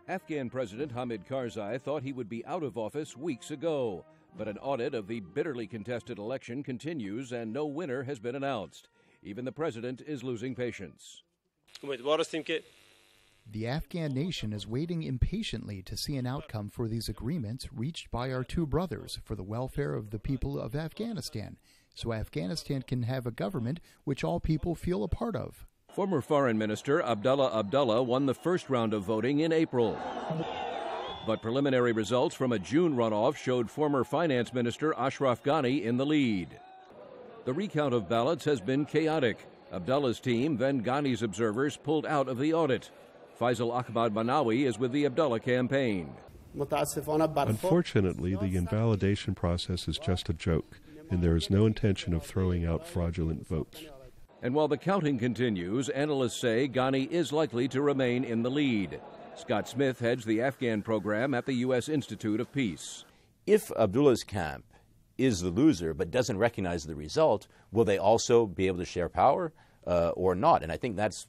Afghan President Hamid Karzi thought he would be out of office weeks ago, but an audit of the bitterly contested election continues and no winner has been announced. Even the president is losing patience. The Afghan nation is waiting impatiently to see an outcome for these agreements reached by our two brothers for the welfare of the people of Afghanistan, so Afghanistan can have a government which all people feel a part of. Former Foreign Minister ABDULLAH won the first round of voting in April. But preliminary results from a June runoff showed former Finance Minister Ashraf Ghani in the lead. The recount of ballots has been chaotic. Abdullah's team, then Ghani's observers, pulled out of the audit. Faizal Ahmad Manawi is with the Abdullah campaign. Unfortunately, the invalidation process is just a joke, and there is no intention of throwing out fraudulent votes. And while the counting continues, analysts say Ghani is likely to remain in the lead. Scott Smith heads the Afghan program at the U.S. Institute of Peace. If Abdullah's camp is the loser but doesn't recognize the result, will they also be able to share power or not? And I think that's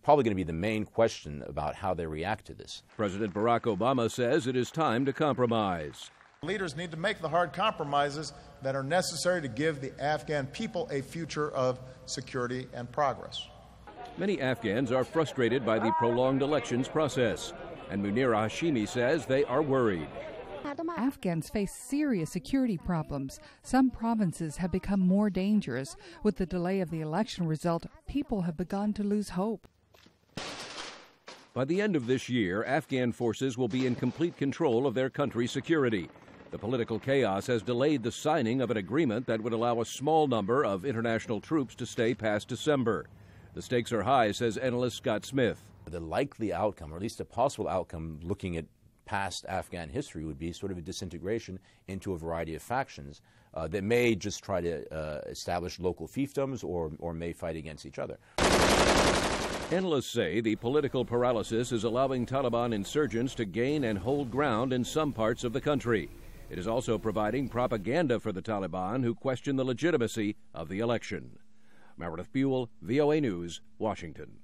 probably going to be the main question about how they react to this. President Barack Obama says it is time to compromise. Leaders need to make the hard compromises that are necessary to give the Afghan people a future of security and progress. Many Afghans are frustrated by the prolonged elections process, and Munira Hashimi says they are worried. Afghans face serious security problems. Some provinces have become more dangerous. With the delay of the election result, people have begun to lose hope. By the end of this year, Afghan forces will be in complete control of their country's security. The political chaos has delayed the signing of an agreement that would allow a small number of international troops to stay past December. The stakes are high, says analyst Scott Smith. The likely outcome, or at least a possible outcome, looking at past Afghan history, would be sort of a disintegration into a variety of factions that may just try to establish local fiefdoms or may fight against each other. Analysts say the political paralysis is allowing Taliban insurgents to gain and hold ground in some parts of the country. It is also providing propaganda for the Taliban, who question the legitimacy of the election. Meredith Buel, VOA News, Washington.